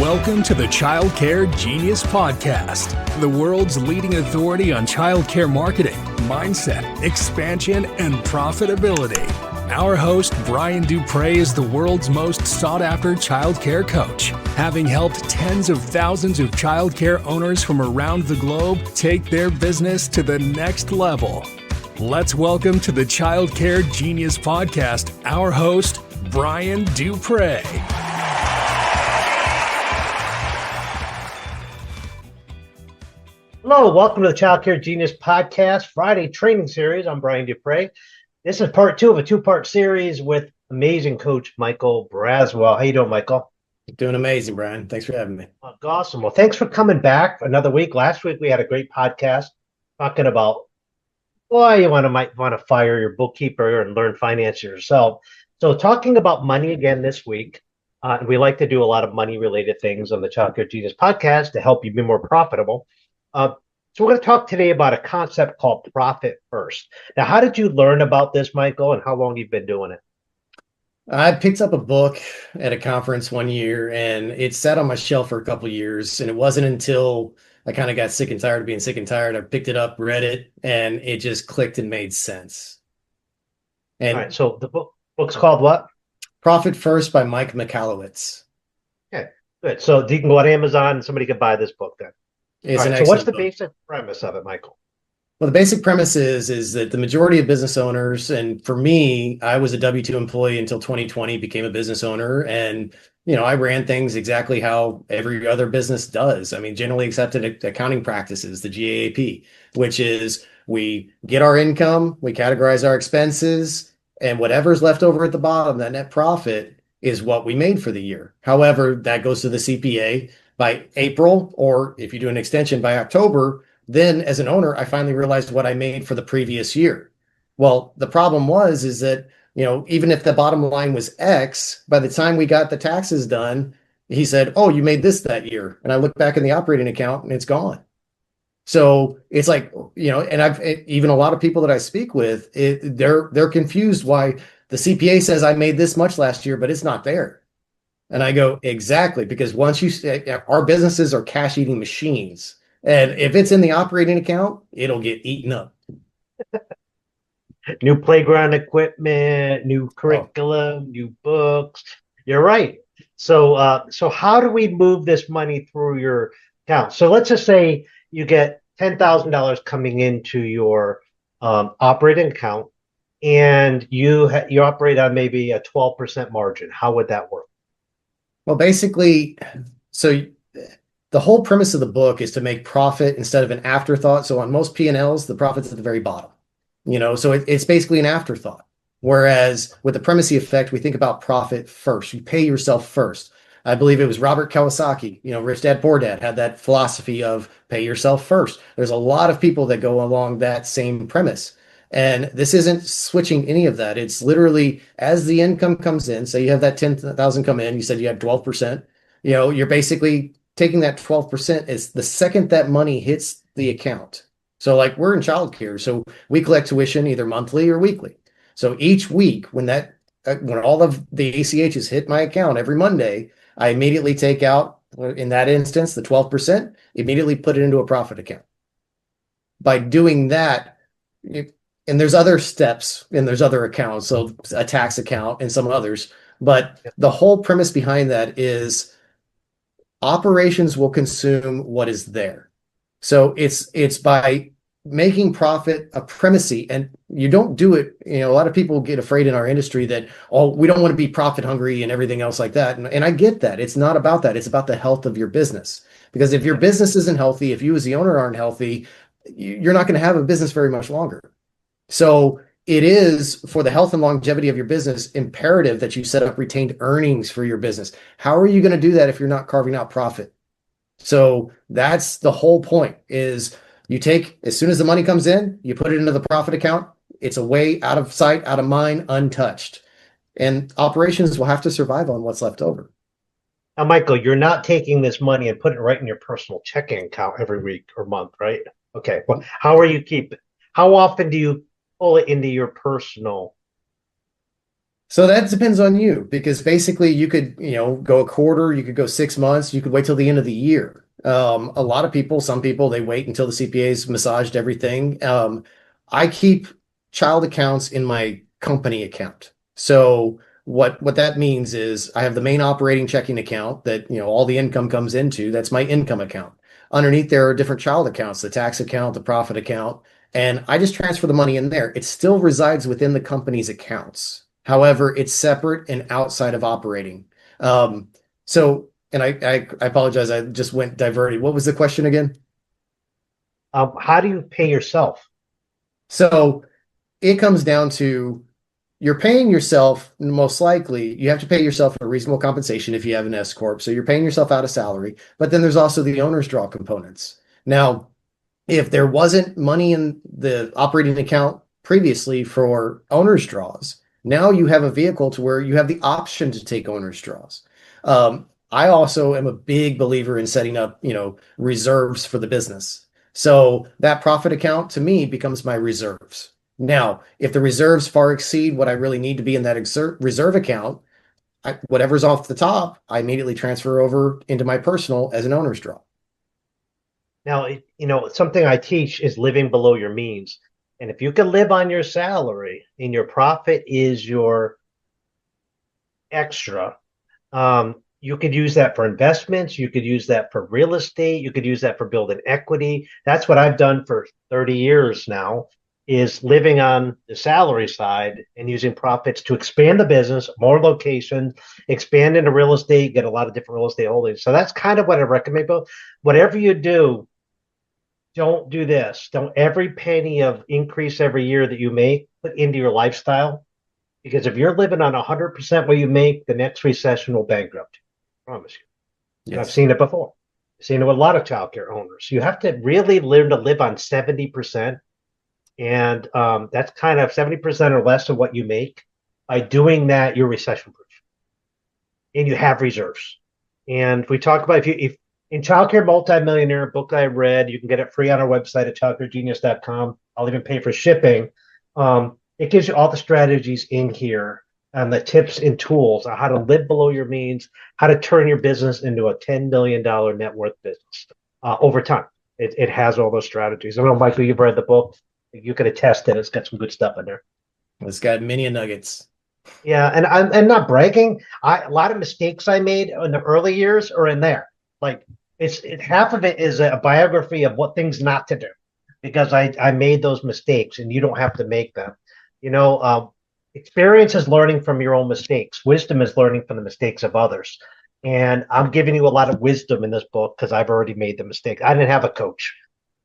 Welcome to the Child Care Genius Podcast, the world's leading authority on child care marketing, mindset, expansion, and profitability. Our host, Brian Dupre, is the world's most sought-after child care coach, having helped tens of thousands of child care owners from around the globe take their business to the next level. Let's welcome to the Child Care Genius Podcast, our host, Brian Dupre. Hello, welcome to the Child Care Genius Podcast Friday training series. I'm Brian Dupre. This is part two of a two-part series with amazing coach Michael Braswell. How you doing, Michael? Doing amazing, Brian. Thanks for having me. Awesome. Well, thanks for coming back for another week. Last week we had a great podcast talking about why you might want to fire your bookkeeper and learn finance yourself. So talking about money again this week. We like to do a lot of money-related things on the Child Care Genius Podcast to help you be more profitable. So we're going to talk today about a concept called profit first. Now, how did you learn about this, Michael, and how long you've been doing it? I picked up a book at a conference one year, and it sat on my shelf for a couple of years. And it wasn't until I kind of got sick and tired of being sick and tired, I picked it up, read it, and it just clicked and made sense. And all right, so the book's called what? Profit First by Mike Michalowicz. Okay, good. So you can go on Amazon and somebody can buy this book then. It's right, an so what's the book. basic premise of it, Michael? Well, the basic premise is that the majority of business owners, and for me, I was a W-2 employee until 2020, became a business owner. And, I ran things exactly how every other business does. I mean, generally accepted accounting practices, the GAAP, which is we get our income, we categorize our expenses, and whatever's left over at the bottom, that net profit is what we made for the year. However, that goes to the CPA by April, or if you do an extension by October. Then as an owner, I finally realized what I made for the previous year. Well, the problem is that, even if the bottom line was X, by the time we got the taxes done, he said, oh, you made this that year. And I look back in the operating account and it's gone. So it's like, and even a lot of people that I speak with, they're confused why the CPA says I made this much last year, but it's not there. And I go, exactly, because once our businesses are cash eating machines. And if it's in the operating account, it'll get eaten up. New playground equipment, new curriculum, new books. You're right. So how do we move this money through your account? So let's just say you get $10,000 coming into your operating account, and you operate on maybe a 12% margin. How would that work? Well, basically, so the whole premise of the book is to make profit instead of an afterthought. So on most P&Ls, the profit's at the very bottom, so it's basically an afterthought. Whereas with the primacy effect, we think about profit first. You pay yourself first. I believe it was Robert Kiyosaki, Rich Dad, Poor Dad, had that philosophy of pay yourself first. There's a lot of people that go along that same premise. And this isn't switching any of that. It's literally as the income comes in, say you have that 10,000 come in, you said you had 12%, you're basically taking that 12% is the second that money hits the account. So like we're in childcare, so we collect tuition either monthly or weekly. So each week when all of the ACHs hit my account every Monday, I immediately take out, in that instance, the 12%, immediately put it into a profit account. By doing that, and there's other steps and there's other accounts, so a tax account and some others. But the whole premise behind that is operations will consume what is there. So it's by making profit a primacy, and you don't do it. A lot of people get afraid in our industry that, we don't want to be profit hungry and everything else like that. And I get that. It's not about that. It's about the health of your business. Because if your business isn't healthy, if you as the owner aren't healthy, you're not going to have a business very much longer. So it is, for the health and longevity of your business, imperative that you set up retained earnings for your business. How are you going to do that if you're not carving out profit? So that's the whole point, is you take, as soon as the money comes in, you put it into the profit account. It's away, out of sight, out of mind, untouched. And operations will have to survive on what's left over. Now, Michael, you're not taking this money and putting it right in your personal checking account every week or month, right? Okay. Well, how are you keeping? How often do you pull it into your personal So that depends on you because basically you could, go a quarter, you could go 6 months, you could wait till the end of the year. A lot of people, some people, they wait until the CPA's massaged everything. I keep child accounts in my company account. So what that means is I have the main operating checking account that, all the income comes into. That's my income account. Underneath there are different child accounts, the tax account, the profit account. And I just transfer the money in there. It still resides within the company's accounts. However, it's separate and outside of operating. Um, and I apologize, I just went diverted. What was the question again? How do you pay yourself? So it comes down to you're paying yourself, most likely, you have to pay yourself a reasonable compensation if you have an S Corp. So you're paying yourself out of salary, but then there's also the owner's draw components. Now, if there wasn't money in the operating account previously for owner's draws, now you have a vehicle to where you have the option to take owner's draws. I also am a big believer in setting up, reserves for the business. So that profit account to me becomes my reserves. Now, if the reserves far exceed what I really need to be in that reserve account, whatever's off the top, I immediately transfer over into my personal as an owner's draw. Now, something I teach is living below your means. And if you can live on your salary and your profit is your extra, you could use that for investments. You could use that for real estate. You could use that for building equity. That's what I've done for 30 years now, is living on the salary side and using profits to expand the business, more locations, expand into real estate, get a lot of different real estate holdings. So that's kind of what I recommend. But whatever you do, don't do this. Don't every penny of increase every year that you make put into your lifestyle. Because if you're living on 100% what you make, the next recession will bankrupt you. I promise you. Yes. And I've seen it before. I've seen it with a lot of childcare owners. You have to really learn to live on 70%. And that's kind of 70% or less of what you make. By doing that, you're recession proof. And you have reserves. And we talk about if in Childcare Multimillionaire, book I read, you can get it free on our website at childcaregenius.com. I'll even pay for shipping. It gives you all the strategies in here and the tips and tools on how to live below your means, how to turn your business into a $10 million net worth business over time. It has all those strategies. I know, Michael, you've read the book. You can attest it. It's got some good stuff in there. It's got many nuggets. Yeah, and I'm not bragging. A lot of mistakes I made in the early years are in there. Like half of it is a biography of what things not to do, because I made those mistakes, and you don't have to make them. Experience is learning from your own mistakes. Wisdom is learning from the mistakes of others. And I'm giving you a lot of wisdom in this book because I've already made the mistake. I didn't have a coach.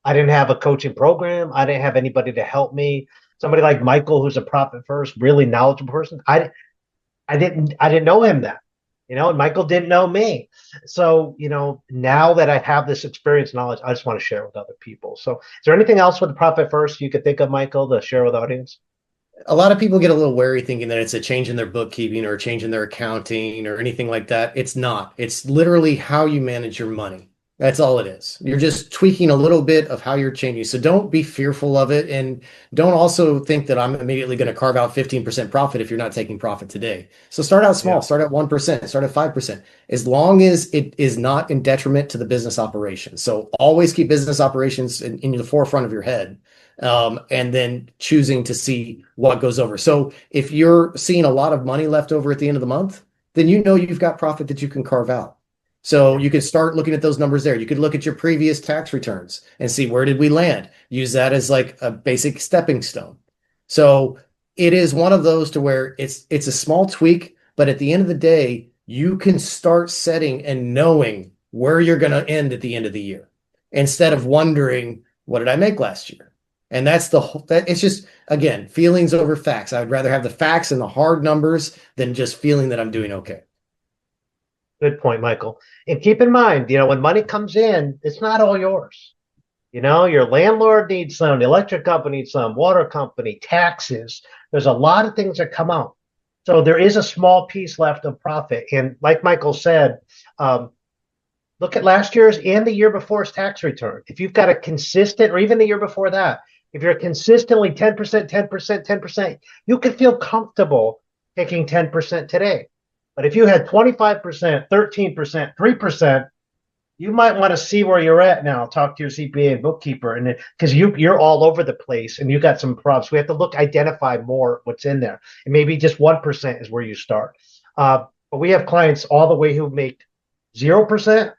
I didn't have a coaching program. I didn't have anybody to help me. Somebody like Michael, who's a profit first, really knowledgeable person. I didn't know him then, and Michael didn't know me. So, now that I have this experience knowledge, I just want to share with other people. So is there anything else with the profit first you could think of, Michael, to share with the audience? A lot of people get a little wary thinking that it's a change in their bookkeeping or a change in their accounting or anything like that. It's not. It's literally how you manage your money. That's all it is. You're just tweaking a little bit of how you're changing. So don't be fearful of it. And don't also think that I'm immediately going to carve out 15% profit if you're not taking profit today. So start out small, start at 1%, start at 5%, as long as it is not in detriment to the business operations. So always keep business operations in the forefront of your head. And then choosing to see what goes over. So if you're seeing a lot of money left over at the end of the month, then you've got profit that you can carve out. So you could start looking at those numbers there. You could look at your previous tax returns and see where did we land. Use that as like a basic stepping stone. So it is one of those to where it's a small tweak, but at the end of the day, you can start setting and knowing where you're going to end at the end of the year instead of wondering, what did I make last year? And that's it's just, again, feelings over facts. I would rather have the facts and the hard numbers than just feeling that I'm doing okay. Good point, Michael. And keep in mind, when money comes in, it's not all yours. Your landlord needs some, the electric company needs some, water company, taxes. There's a lot of things that come out. So there is a small piece left of profit. And like Michael said, look at last year's and the year before's tax return. If you've got a consistent, or even the year before that, if you're consistently 10%, 10%, 10%, you can feel comfortable taking 10% today. But if you had 25%, 13%, 3%, you might want to see where you're at now. Talk to your CPA and bookkeeper, and because you're all over the place and you got some problems. We have to identify more what's in there, and maybe just 1% is where you start. But we have clients all the way who make 0%.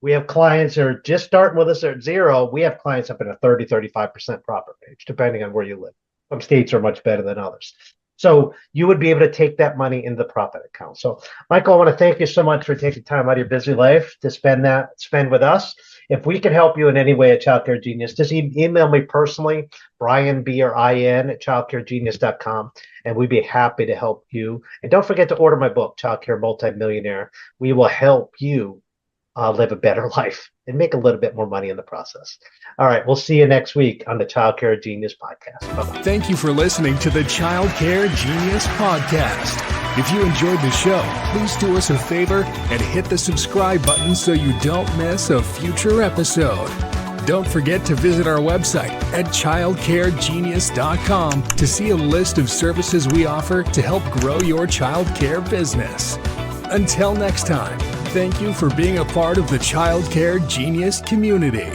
We have clients that are just starting with us at 0. We have clients up in a 30, 35% profit range, depending on where you live. Some states are much better than others. So you would be able to take that money in the profit account. So, Michael, I want to thank you so much for taking time out of your busy life to spend with us. If we can help you in any way at Child Care Genius, just email me personally, Brian, B-R-I-N, at childcaregenius.com, and we'd be happy to help you. And don't forget to order my book, Child Care Multimillionaire. We will help you live a better life and make a little bit more money in the process. All right, we'll see you next week on the Child Care Genius podcast. Bye-bye. Thank you for listening to the Child Care Genius podcast. If you enjoyed the show, please do us a favor and hit the subscribe button so you don't miss a future episode. Don't forget to visit our website at childcaregenius.com to see a list of services we offer to help grow your child care business. Until next time, thank you for being a part of the Child Care Genius community.